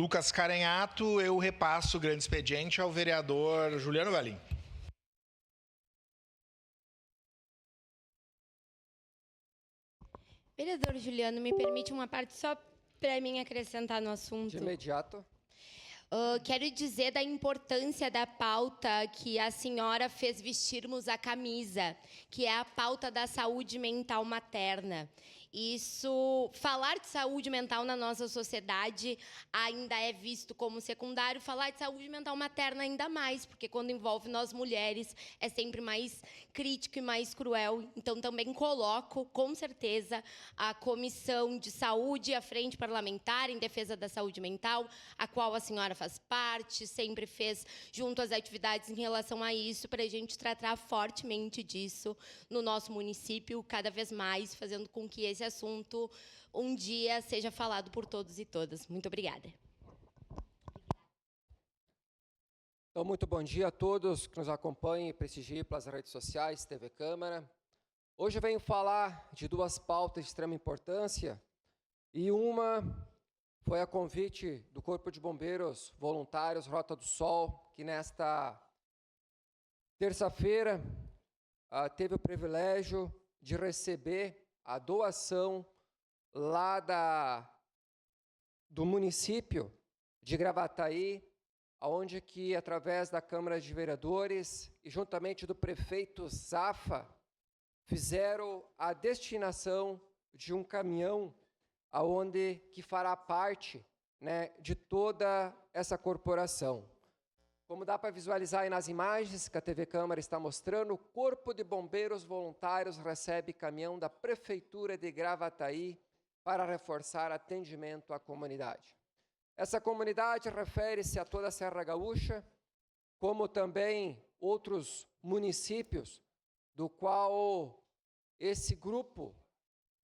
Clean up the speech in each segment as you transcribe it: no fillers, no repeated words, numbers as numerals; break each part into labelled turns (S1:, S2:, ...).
S1: Lucas Carenhato, eu repasso o grande expediente ao vereador Juliano Valim.
S2: Vereador Juliano, me permite uma parte só para mim acrescentar no assunto?
S3: De imediato.
S2: Quero dizer da importância da pauta que a senhora fez vestirmos a camisa, que é a pauta da saúde mental materna. Isso, falar de saúde mental na nossa sociedade ainda é visto como secundário, falar de saúde mental materna ainda mais, porque quando envolve nós mulheres é sempre mais crítico e mais cruel. Então, também coloco, com certeza, a Comissão de Saúde e a Frente Parlamentar em Defesa da Saúde Mental, a qual a senhora faz parte, sempre fez junto às atividades em relação a isso, para a gente tratar fortemente disso no nosso município, cada vez mais, fazendo com que esse assunto um dia seja falado por todos e todas. Muito obrigada.
S3: Então, muito bom dia a todos que nos acompanham e prestigiem pelas redes sociais, TV Câmara. Hoje eu venho falar de duas pautas de extrema importância, e uma foi a convite do Corpo de Bombeiros Voluntários Rota do Sol, que nesta terça-feira teve o privilégio de receber a doação lá do município de Gravataí, onde que, através da Câmara de Vereadores e juntamente do prefeito Zafa, fizeram a destinação de um caminhão aonde que fará parte, né, de toda essa corporação. Como dá para visualizar aí nas imagens que a TV Câmara está mostrando, o Corpo de Bombeiros Voluntários recebe caminhão da Prefeitura de Gravataí para reforçar atendimento à comunidade. Essa comunidade refere-se a toda a Serra Gaúcha, como também outros municípios, do qual esse grupo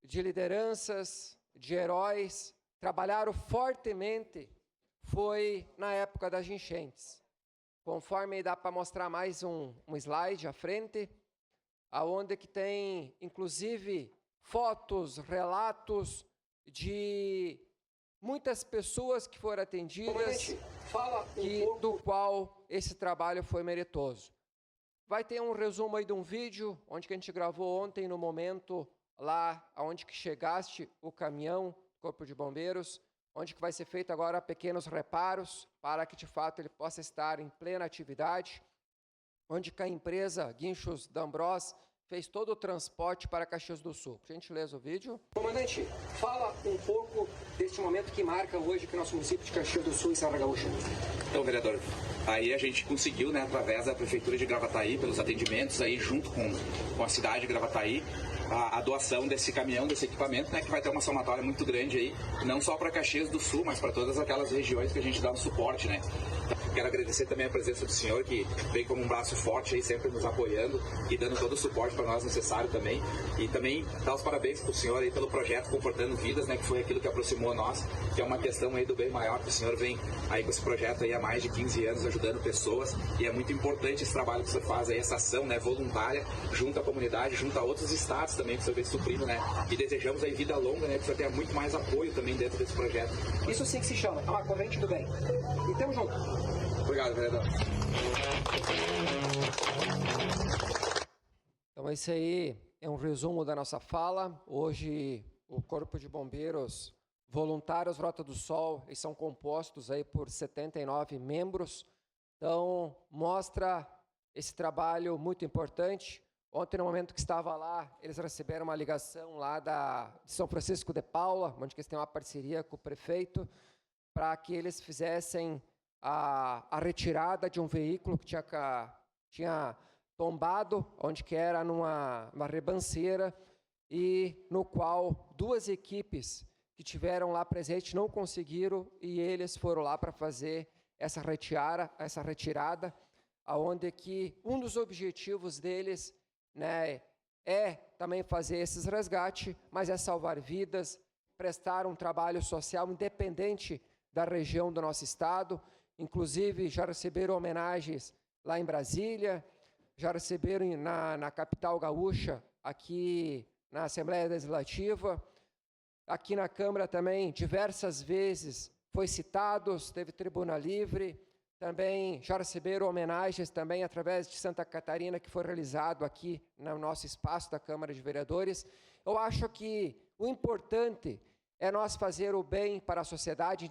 S3: de lideranças, de heróis, trabalharam fortemente, foi na época das enchentes. Conforme dá para mostrar mais um slide à frente, aonde que tem, inclusive, fotos, relatos de muitas pessoas que foram atendidas, do qual esse trabalho foi meritoso. Vai ter um resumo aí de um vídeo, onde que a gente gravou ontem, no momento lá onde que chegaste o caminhão do Corpo de Bombeiros, onde que vai ser feito agora pequenos reparos para que, de fato, ele possa estar em plena atividade, onde que a empresa Guinchos D'Ambros fez todo o transporte para Caxias do Sul. Por gentileza, o vídeo.
S4: Comandante, fala um pouco deste momento que marca hoje que o nosso município de Caxias do Sul e Serra Gaúcha.
S5: Então, vereador, aí a gente conseguiu, né, através da Prefeitura de Gravataí, pelos atendimentos aí junto com a cidade de Gravataí, a doação desse caminhão, desse equipamento, né, que vai ter uma somatória muito grande aí, não só para Caxias do Sul, mas para todas aquelas regiões que a gente dá um suporte, né. Quero agradecer também a presença do senhor, que vem como um braço forte aí, sempre nos apoiando e dando todo o suporte para nós necessário também. E também dar os parabéns para o senhor aí pelo projeto Confortando Vidas, né, que foi aquilo que aproximou nós, que é uma questão aí do bem maior, que o senhor vem aí com esse projeto aí há mais de 15 anos ajudando pessoas, e é muito importante esse trabalho que o senhor faz aí, essa ação, né, voluntária, junto à comunidade, junto a outros estados também, que o senhor vem suprindo, né, e desejamos aí vida longa, né, que o senhor tenha muito mais apoio também dentro desse projeto.
S4: Isso sim que se chama, uma corrente do bem. E tamo junto.
S5: Obrigado, vereador.
S3: Então, esse aí é um resumo da nossa fala. Hoje, o Corpo de Bombeiros Voluntários Rota do Sol, eles são compostos aí por 79 membros. Então, mostra esse trabalho muito importante. Ontem, no momento que estava lá, eles receberam uma ligação lá de São Francisco de Paula, onde eles têm uma parceria com o prefeito, para que eles fizessem a retirada de um veículo que tinha tombado, onde que era numa ribanceira, e no qual duas equipes que tiveram lá presente não conseguiram, e eles foram lá para fazer essa retirada, aonde que um dos objetivos deles, né, é também fazer esses resgates, mas é salvar vidas, prestar um trabalho social independente da região do nosso estado. Inclusive, já receberam homenagens lá em Brasília, já receberam na capital gaúcha, aqui na Assembleia Legislativa, aqui na Câmara também, diversas vezes foi citado, teve tribuna livre, também já receberam homenagens também através de Santa Catarina, que foi realizado aqui no nosso espaço da Câmara de Vereadores. Eu acho que o importante é nós fazer o bem para a sociedade,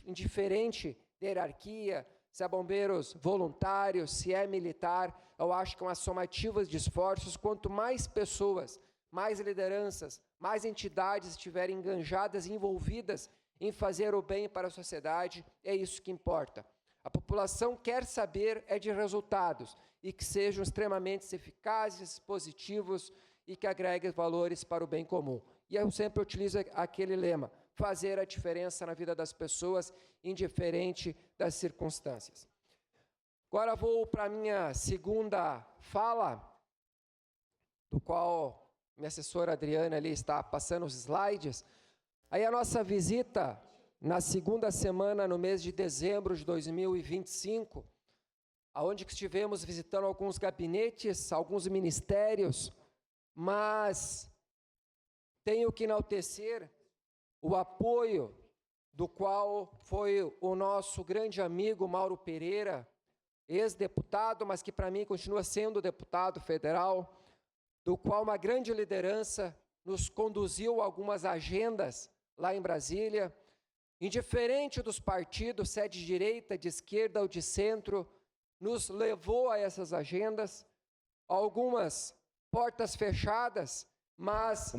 S3: indiferente da hierarquia, se é bombeiros voluntários, se é militar. Eu acho que é uma somativa de esforços. Quanto mais pessoas, mais lideranças, mais entidades estiverem enganjadas, envolvidas em fazer o bem para a sociedade, é isso que importa. A população quer saber de resultados e que sejam extremamente eficazes, positivos e que agreguem valores para o bem comum. E eu sempre utilizo aquele lema: fazer a diferença na vida das pessoas, indiferente das circunstâncias. Agora vou para a minha segunda fala, do qual minha assessora Adriana ali está passando os slides. Aí a nossa visita na segunda semana, no mês de dezembro de 2025, aonde estivemos visitando alguns gabinetes, alguns ministérios, mas tenho que enaltecer o apoio do qual foi o nosso grande amigo Mauro Pereira, ex-deputado, mas que para mim continua sendo deputado federal, do qual uma grande liderança nos conduziu a algumas agendas lá em Brasília, indiferente dos partidos, se é de direita, de esquerda ou de centro, nos levou a essas agendas, algumas portas fechadas, mas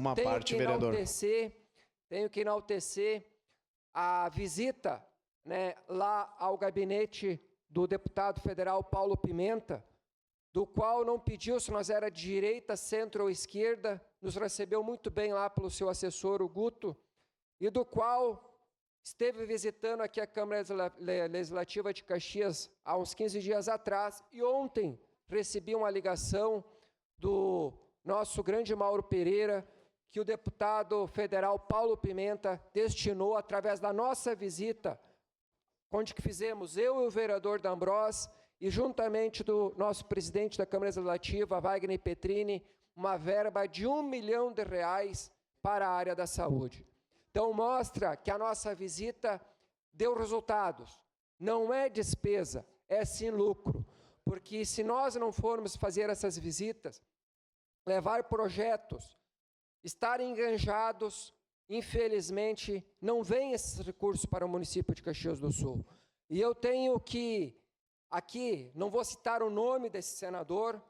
S3: tenho que enaltecer a visita, né, lá ao gabinete do deputado federal Paulo Pimenta, do qual não pediu se nós era de direita, centro ou esquerda, nos recebeu muito bem lá pelo seu assessor, o Guto, e do qual esteve visitando aqui a Câmara Legislativa de Caxias há uns 15 dias atrás, e ontem recebi uma ligação do nosso grande Mauro Pereira, que o deputado federal Paulo Pimenta destinou através da nossa visita, onde que fizemos eu e o vereador D'Ambrós, e juntamente do nosso presidente da Câmara Legislativa, Wagner Petrini, uma verba de R$1 milhão para a área da saúde. Então mostra que a nossa visita deu resultados. Não é despesa, é sim lucro. Porque se nós não formos fazer essas visitas, levar projetos, estar enganjados, infelizmente, não vem esses recursos para o município de Caxias do Sul. E eu tenho que, aqui, não vou citar o nome desse senador,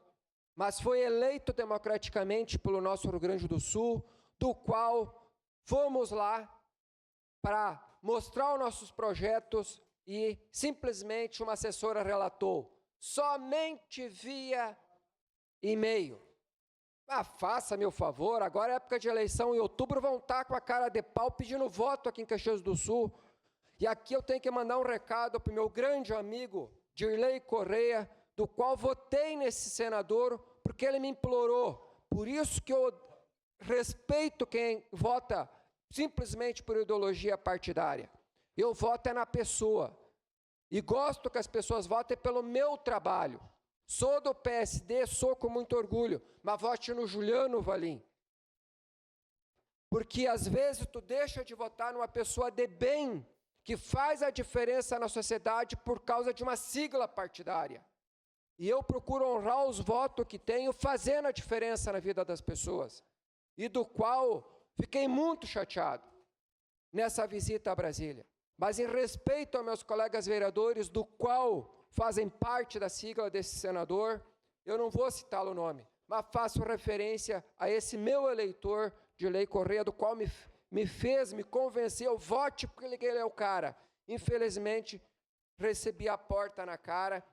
S3: mas foi eleito democraticamente pelo nosso Rio Grande do Sul, do qual fomos lá para mostrar os nossos projetos e simplesmente uma assessora relatou, somente via e-mail. Faça meu favor, agora é época de eleição, em outubro vão estar com a cara de pau pedindo voto aqui em Caxias do Sul. E aqui eu tenho que mandar um recado para o meu grande amigo Dirley Correia, do qual votei nesse senador, porque ele me implorou. Por isso que eu respeito quem vota simplesmente por ideologia partidária. Eu voto na pessoa. E gosto que as pessoas votem pelo meu trabalho. Sou do PSD, sou com muito orgulho, mas vote no Juliano Valim. Porque às vezes tu deixa de votar numa pessoa de bem, que faz a diferença na sociedade por causa de uma sigla partidária. E eu procuro honrar os votos que tenho, fazendo a diferença na vida das pessoas. E do qual fiquei muito chateado nessa visita a Brasília. Mas em respeito aos meus colegas vereadores, do qual fazem parte da sigla desse senador, eu não vou citá-lo o nome, mas faço referência a esse meu eleitor, Dirley Correia, do qual me convenceu, vote porque ele é o cara. Infelizmente, recebi a porta na cara,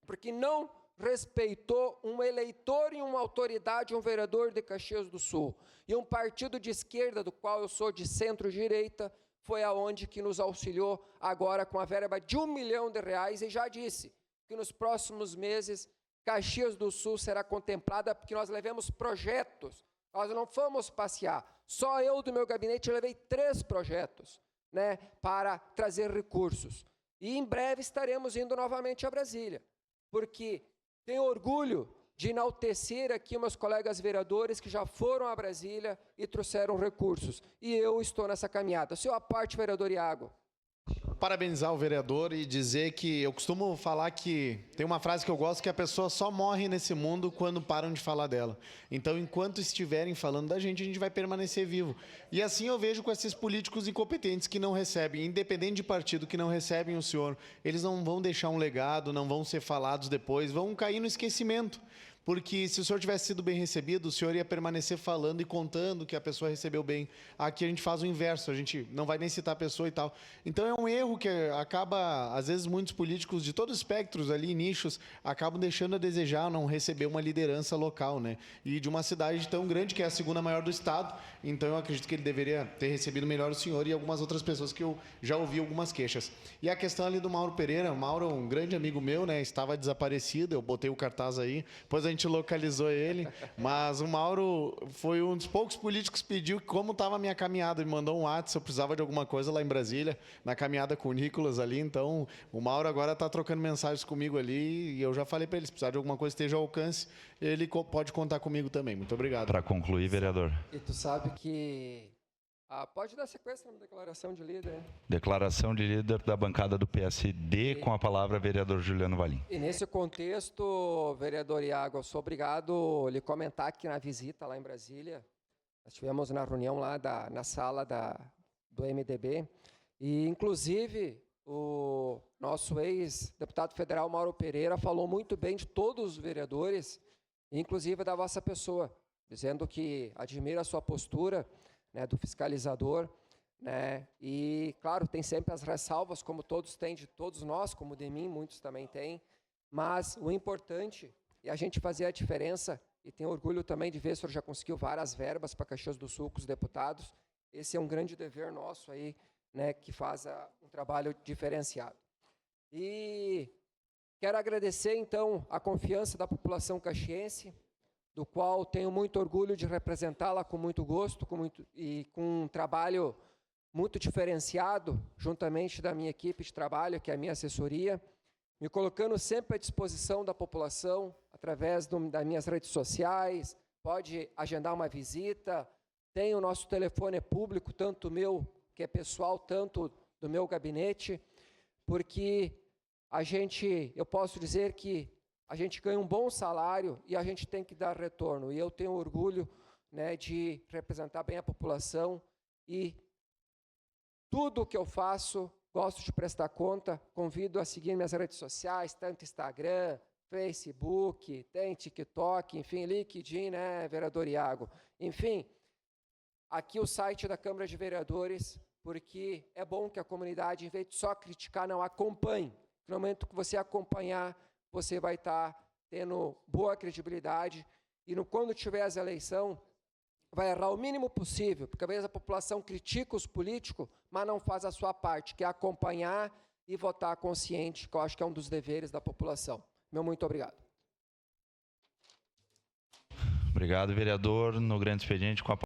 S3: porque não respeitou um eleitor e uma autoridade, um vereador de Caxias do Sul. E um partido de esquerda, do qual eu sou de centro-direita, foi aonde que nos auxiliou agora com a verba de R$1 milhão e já disse que nos próximos meses Caxias do Sul será contemplada, porque nós levamos projetos, nós não fomos passear. Só eu do meu gabinete levei 3 projetos, né, para trazer recursos. E em breve estaremos indo novamente a Brasília, porque tenho orgulho de enaltecer aqui meus colegas vereadores que já foram a Brasília e trouxeram recursos. E eu estou nessa caminhada. Sua parte, vereador Iago.
S6: parabenizar o vereador e dizer que eu costumo falar que tem uma frase que eu gosto, que a pessoa só morre nesse mundo quando param de falar dela. Então, enquanto estiverem falando da gente, a gente vai permanecer vivo. E assim eu vejo com esses políticos incompetentes que não recebem, independente de partido, que não recebem o senhor. Eles não vão deixar um legado, não vão ser falados depois, vão cair no esquecimento. Porque se o senhor tivesse sido bem recebido, o senhor ia permanecer falando e contando que a pessoa recebeu bem. Aqui a gente faz o inverso, a gente não vai nem citar a pessoa e tal. Então é um erro que acaba, às vezes, muitos políticos de todos os espectros ali, nichos, acabam deixando a desejar não receber uma liderança local, né? E de uma cidade tão grande, que é a segunda maior do estado. Então eu acredito que ele deveria ter recebido melhor o senhor e algumas outras pessoas que eu já ouvi algumas queixas. E a questão ali do Mauro Pereira, o Mauro é um grande amigo meu, né? Estava desaparecido, eu botei o cartaz aí, depois a gente localizou ele, mas o Mauro foi um dos poucos políticos que pediu como estava a minha caminhada, me mandou um WhatsApp, eu precisava de alguma coisa lá em Brasília, na caminhada com o Nicolas ali, então o Mauro agora está trocando mensagens comigo ali e eu já falei para ele, se precisar de alguma coisa que esteja ao alcance, ele pode contar comigo também. Muito obrigado.
S7: Para concluir, vereador.
S3: E tu sabe que... pode dar sequência na declaração de líder.
S7: Declaração de líder da bancada do PSD, com a palavra vereador Juliano Valim.
S3: E nesse contexto, vereador Iago, eu sou obrigado a lhe comentar que na visita lá em Brasília, nós tivemos na reunião lá na sala do MDB, e inclusive o nosso ex-deputado federal Mauro Pereira falou muito bem de todos os vereadores, inclusive da vossa pessoa, dizendo que admira a sua postura, né, do fiscalizador, né, e, claro, tem sempre as ressalvas, como todos têm, de todos nós, como de mim, muitos também têm, mas o importante é a gente fazer a diferença, e tenho orgulho também de ver se o senhor já conseguiu várias verbas para Caxias do Sul com os deputados, esse é um grande dever nosso aí, né, que faz um trabalho diferenciado. E quero agradecer, então, a confiança da população caxiense, do qual tenho muito orgulho de representá-la com muito gosto e com um trabalho muito diferenciado, juntamente da minha equipe de trabalho, que é a minha assessoria, me colocando sempre à disposição da população, através das minhas redes sociais, pode agendar uma visita, tem o nosso telefone público, tanto o meu, que é pessoal, tanto do meu gabinete, porque eu posso dizer que a gente ganha um bom salário e a gente tem que dar retorno. E eu tenho orgulho, né, de representar bem a população e tudo o que eu faço, gosto de prestar conta, convido a seguir minhas redes sociais, tanto Instagram, Facebook, tem TikTok, enfim, LinkedIn, né, vereador Iago. Enfim, aqui o site da Câmara de Vereadores, porque é bom que a comunidade, em vez de só criticar, não acompanhe. No momento que você acompanhar, você vai estar tendo boa credibilidade e quando tiver as eleições, vai errar o mínimo possível, porque às vezes a população critica os políticos, mas não faz a sua parte, que é acompanhar e votar consciente, que eu acho que é um dos deveres da população. Meu muito obrigado.
S7: Obrigado, vereador. No grande expediente, com a